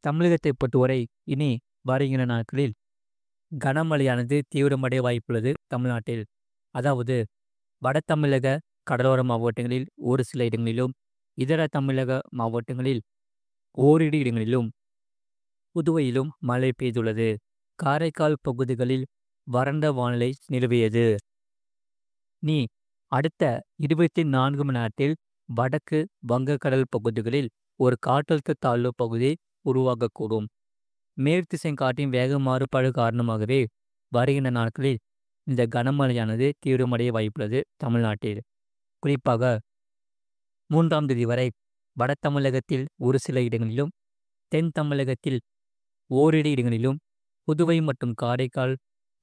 தமிழகத்தை பொறுத்தவரை இனி வருகிற நாட்களில் கனமழையானது தீவிரமடைய வாய்ப்புள்ளது தமிழ்நாட்டில். அதாவது வட தமிழக கடலோர மாவட்டங்களில் ஒரு சில இடங்களிலும், இதர தமிழக மாவட்டங்களில் ஓரிரு இடங்களிலும், புதுவையிலும் மழை பெய்துள்ளது. காரைக்கால் பகுதிகளில் வறண்ட வானிலை நிலவியது. நீ அடுத்த 24 மணி நேரத்தில் வடக்கு வங்கக்கடல் பகுதிகளில் ஒரு காற்றழுத்த தாழ்வு பகுதி உருவாகக்கூடும். மேற்திசை காற்றின் வேக மாறுபாடு காரணமாகவே வருகின்ற நாட்களில் இந்த கனமழையானது தீவிரமடைய வாய்ப்புள்ளது தமிழ்நாட்டில். குறிப்பாக 3ஆம் தேதி வரை வட தமிழகத்தில் ஒரு சில இடங்களிலும், தென் தமிழகத்தில் ஓரிரு இடங்களிலும், புதுவை மற்றும் காரைக்கால்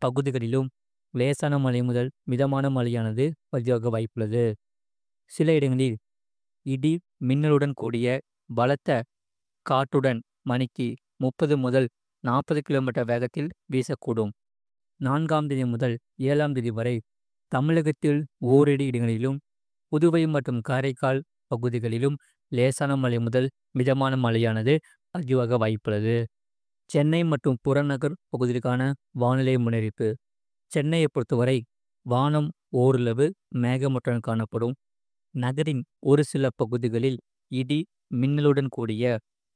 பகுதிகளிலும் லேசான மழை முதல் மிதமான மழையானது பதிவாக வாய்ப்புள்ளது. சில இடங்களில் இடி மின்னலுடன் கூடிய பலத்த காற்றுடன் மணிக்கு 30 முதல் 40 கிலோமீட்டர் வேகத்தில் வீசக்கூடும். 4ஆம் தேதி முதல் 7ஆம் தேதி வரை தமிழகத்தில் ஓரிரு இடங்களிலும், புதுவை மற்றும் காரைக்கால் பகுதிகளிலும் லேசான மழை முதல் மிதமான மழையானது பதிவாக வாய்ப்புள்ளது. சென்னை மற்றும் புறநகர் பகுதிகளுக்கான வானிலை முன்னறிவிப்பு. சென்னையை பொறுத்தவரை வானம் ஓரளவு மேகமூட்டத்துடன் காணப்படும். நகரின் ஒரு சில பகுதிகளில் இடி மின்னலுடன் கூடிய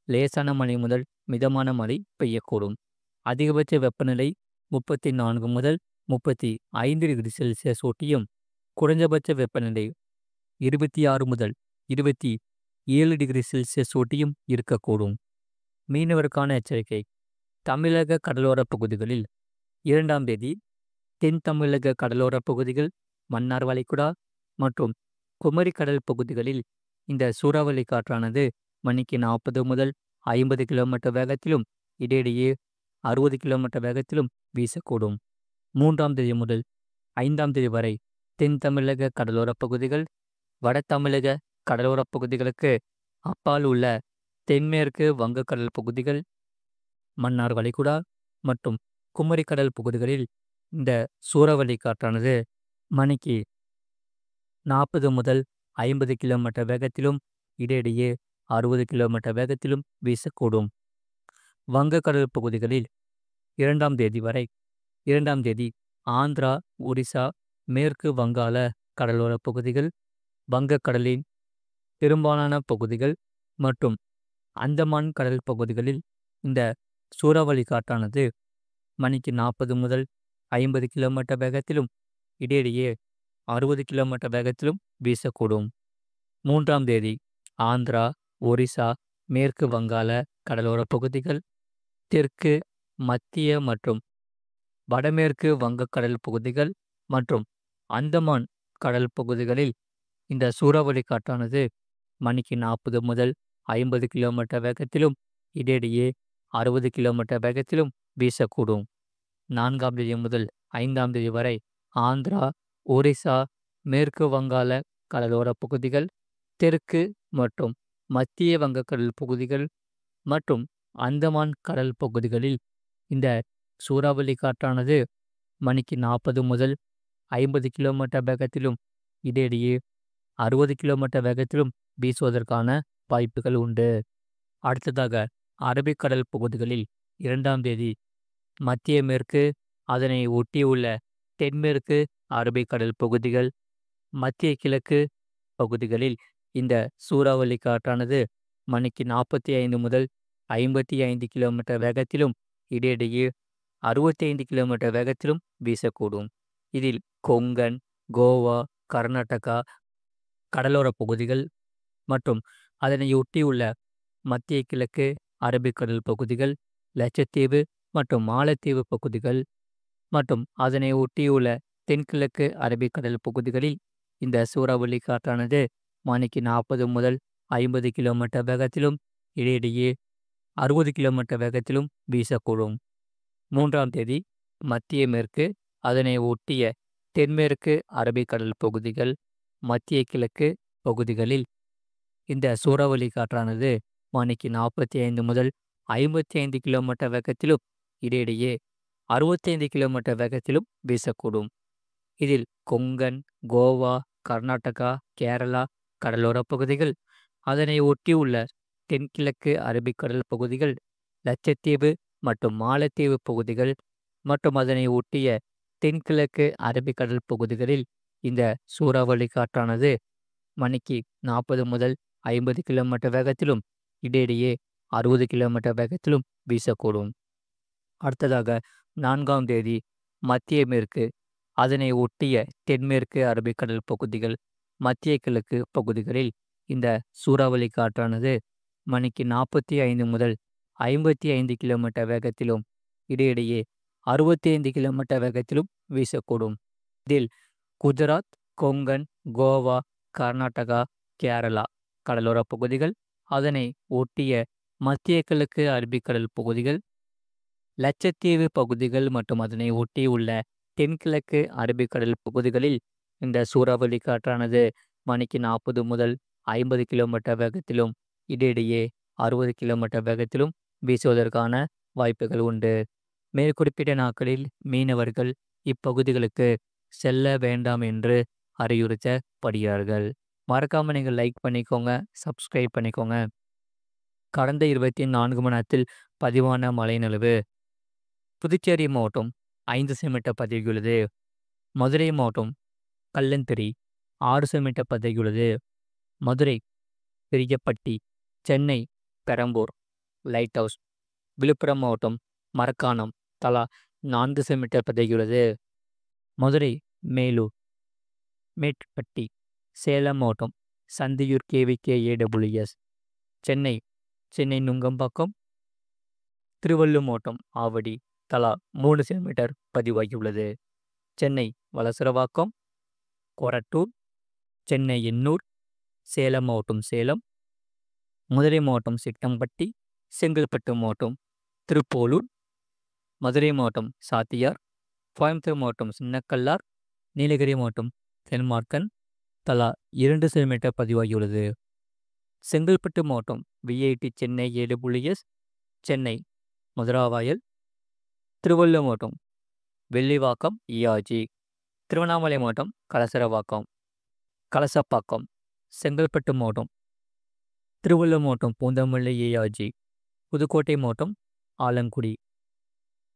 லேசான மழை முதல் மிதமான மழை பெய்யக்கூடும். அதிகபட்ச வெப்பநிலை 34 முதல் 35 டிகிரி செல்சியஸ் ஒட்டியும், குறைந்தபட்ச வெப்பநிலை 26 முதல் 27 டிகிரி செல்சியஸ் ஒட்டியும் இருக்கக்கூடும். மீனவருக்கான எச்சரிக்கை. தமிழக கடலோர பகுதிகளில் 2ஆம் தேதி தென் தமிழக கடலோர பகுதிகள், மன்னார் வளைகுடா மற்றும் குமரி கடல் பகுதிகளில் இந்த சூறாவளி காற்றானது மணிக்கு 40 முதல் 50 கிலோமீட்டர் வேகத்திலும், இடையிடையே 60 கிலோமீட்டர் வேகத்திலும் வீசக்கூடும். 3ஆம் தேதி முதல் 5ஆம் தேதி வரை தென் தமிழக கடலோர பகுதிகள், வட தமிழக கடலோர பகுதிகளுக்கு அப்பால் உள்ள தென்மேற்கு வங்கக்கடல் பகுதிகள், மன்னார் வளைகுடா மற்றும் குமரி கடல் பகுதிகளில் இந்த சூறாவளி காற்றானது மணிக்கு 40 முதல் 50 கிலோமீட்டர் வேகத்திலும், இடையிடையே 60 கிலோமீட்டர் வேகத்திலும் வீசக்கூடும். வங்கக்கடல் பகுதிகளில் 2ஆம் தேதி ஆந்திரா, ஒரிசா, மேற்கு வங்காள கடலோர பகுதிகள், வங்கக்கடலின் பெரும்பாலான பகுதிகள் மற்றும் அந்தமான் கடல் பகுதிகளில் இந்த சூறாவளி காற்றானது மணிக்கு 40 முதல் 50 கிலோமீட்டர் வேகத்திலும், இடையிடையே 60 கிலோமீட்டர் வேகத்திலும் வீசக்கூடும். 3ஆம் தேதி ஆந்திரா, ஒரிசா, மேற்கு வங்காள கடலோர பகுதிகள், தெற்கு மத்திய மற்றும் வடமேற்கு வங்கக்கடல் பகுதிகள் மற்றும் அந்தமான் கடல் பகுதிகளில் இந்த சூறாவளி காற்றானது மணிக்கு 40 முதல் 50 கிலோமீட்டர் வேகத்திலும், இடையிடையே 60 கிலோமீட்டர் வேகத்திலும் வீசக்கூடும். 4ஆம் தேதி முதல் 5ஆம் தேதி வரை ஆந்திரா, ஒரிசா, மேற்கு வங்காள கடலோர பகுதிகள், தெற்கு மற்றும் மத்திய வங்கக்கடல் பகுதிகள் மற்றும் அந்தமான் கடல் பகுதிகளில் இந்த சூறாவளி காற்றானது மணிக்கு 40 முதல் 50 கிலோமீட்டர் வேகத்திலும், இடையிடையே 60 கிலோமீட்டர் வேகத்திலும் வீசுவதற்கான வாய்ப்புகள் உண்டு. அடுத்ததாக அரபிக்கடல் பகுதிகளில் 2ஆம் தேதி மத்திய மேற்கு, அதனை ஒட்டியுள்ள தென்மேற்கு அரபிக்கடல் பகுதிகள், மத்திய கிழக்கு பகுதிகளில் இந்த சூறாவளி காற்றானது மணிக்கு 45 முதல் 55 கிலோமீட்டர் வேகத்திலும், இடையிடையே 65 கிலோமீட்டர் வேகத்திலும் வீசக்கூடும். இதில் கொங்கன், கோவா, கர்நாடகா கடலோர பகுதிகள் மற்றும் அதனையொட்டியுள்ள மத்திய கிழக்கு அரபிக்கடல் பகுதிகள், லட்சத்தீவு மற்றும் மாலத்தீவு பகுதிகள் மற்றும் அதனை ஒட்டியுள்ள தென்கிழக்கு அரபிக்கடல் பகுதிகளில் இந்த சூறாவளி காற்றானது மணிக்கு 40 முதல் 50 கிலோமீட்டர் வேகத்திலும், இடையிடையே 60 கிலோமீட்டர் வேகத்திலும் வீசக்கூடும். 3ஆம் தேதி மத்திய மேற்கு, அதனை ஒட்டிய தென்மேற்கு அரபிக்கடல் பகுதிகள், மத்திய கிழக்கு பகுதிகளில் இந்த சூறாவளி காற்றானது மணிக்கு 45 முதல் 55 கிலோமீட்டர் வேகத்திலும், இடையிடையே 65 கிலோமீட்டர் வேகத்திலும் வீசக்கூடும். இதில் கொங்கன், கோவா, கர்நாடகா, கேரளா கடலோர பகுதிகள், அதனை ஒட்டியுள்ள தென்கிழக்கு அரபிக்கடல் பகுதிகள், லட்சத்தீவு மற்றும் மாலத்தீவு பகுதிகள் மற்றும் அதனை ஒட்டிய தென்கிழக்கு அரபிக்கடல் பகுதிகளில் இந்த சூறாவளி காற்றானது மணிக்கு 40 முதல் 50 கிலோமீட்டர் வேகத்திலும் இடையிடையே 60 கிலோமீட்டர் வேகத்திலும் வீசக்கூடும். அடுத்ததாக 4ஆம் தேதி மத்திய மேற்கு அதனை ஒட்டிய தென்மேற்கு அரபிக்கடல் பகுதிகள் மத்திய கிழக்கு பகுதிகளில் இந்த சூறாவளி காற்றானது மணிக்கு 45 முதல் 55 கிலோமீட்டர் வேகத்திலும் இடையிடையே 65 கிலோமீட்டர் வேகத்திலும் வீசக்கூடும். இதில் குஜராத், கொங்கன், கோவா, கர்நாடகா, கேரளா கடலோர பகுதிகள் அதனை ஒட்டிய மத்திய கிழக்கு அரபிக்கடல் பகுதிகள், லட்சத்தீவு பகுதிகள் மற்றும் அதனை ஒட்டியுள்ள தென்கிழக்கு அரபிக்கடல் பகுதிகளில் இந்த சூறாவளி காற்றானது மணிக்கு 40 முதல் 50 கிலோமீட்டர் வேகத்திலும் இடையிடையே 60 கிலோமீட்டர் வேகத்திலும் வீசுவதற்கான வாய்ப்புகள் உண்டு. மேற்குறிப்பிட்ட நாட்களில் மீனவர்கள் இப்பகுதிகளுக்கு செல்ல வேண்டாம் என்று அறிவுறுத்தப்படுகிறார்கள். மறக்காம நீங்கள் லைக் பண்ணிக்கோங்க, சப்ஸ்கிரைப் பண்ணிக்கோங்க. கடந்த 24 மணி நேரத்தில் பதிவான மழையின் புதுச்சேரி மாவட்டம் 5 சென்டிமீட்டர் பதிவுள்ளது. மதுரை மாவட்டம் கல்லந்திரி 6 சென்டிமீட்டர் பதிவுள்ளது. மதுரை பெரியப்பட்டி, சென்னை பெரம்பூர் லைட் ஹவுஸ், விழுப்புரம் மாவட்டம் மரக்காணம் தலா 4 சென்டிமீட்டர் பதிவுள்ளது. மதுரை மேலூர், மேட்டுப்பட்டி, சேலம் மாவட்டம் சந்தியூர் KVKAWS, சென்னை நுங்கம்பாக்கம், திருவள்ளூர் மாவட்டம் ஆவடி தலா 3 சென்டிமீட்டர் பதிவாகியுள்ளது. சென்னை வலசரவாக்கம், கொரட்டூர், சென்னை எண்ணூர், சேலம் மாவட்டம் சேலம், மதுரை மாவட்டம் சிட்டம்பட்டி, செங்கல்பட்டு மாவட்டம் திருப்போலூர், மதுரை மாவட்டம் சாத்தியார், கோயம்புத்தூர் மாவட்டம் சின்னக்கல்லார், நீலகிரி மாவட்டம் தென்மார்க்கன் தலா 2 சென்டிமீட்டர் பதிவாகியுள்ளது. செங்கல்பட்டு மாவட்டம் VIT சென்னை AWS, சென்னை மதுராவாயல், திருவள்ளூர் மாவட்டம் வெள்ளிவாக்கம் ERG, திருவண்ணாமலை மாவட்டம் கலசப்பாக்கம், செங்கல்பட்டு மாவட்டம் திருவள்ளூர் மாவட்டம் பூந்தமல்லி ERG, புதுக்கோட்டை மாவட்டம் ஆலங்குடி,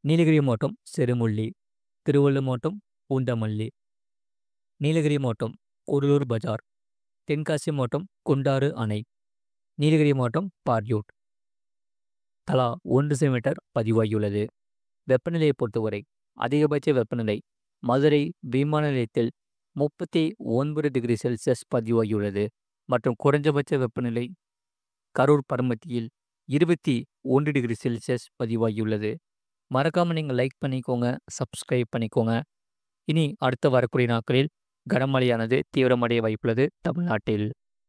நீலகிரி மாவட்டம் சிறுமுள்ளி, திருவள்ளூர் மாவட்டம் பூந்தமல்லி, நீலகிரி மாவட்டம் கூடலூர் பஜார், தென்காசி மாவட்டம் குண்டாறு அணை, நீலகிரி மாவட்டம் பார்டியூட் தலா 1 சென்டிமீட்டர் பதிவாகியுள்ளது. வெப்பநிலையை பொறுத்தவரை அதிகபட்ச வெப்பநிலை மதுரை விமான நிலையத்தில் 39 டிகிரி செல்சியஸ் பதிவாகியுள்ளது மற்றும் குறைஞ்சபட்ச வெப்பநிலை கரூர் பரமத்தியில் 21 டிகிரி செல்சியஸ் பதிவாகியுள்ளது. மறக்காமல் நீங்கள் லைக் பண்ணிக்கோங்க, சப்ஸ்கிரைப் பண்ணிக்கோங்க. இனி அடுத்த வரக்கூடிய நாட்களில் கனமழையானது தீவிரமடைய வாய்ப்புள்ளது தமிழ்நாட்டில்.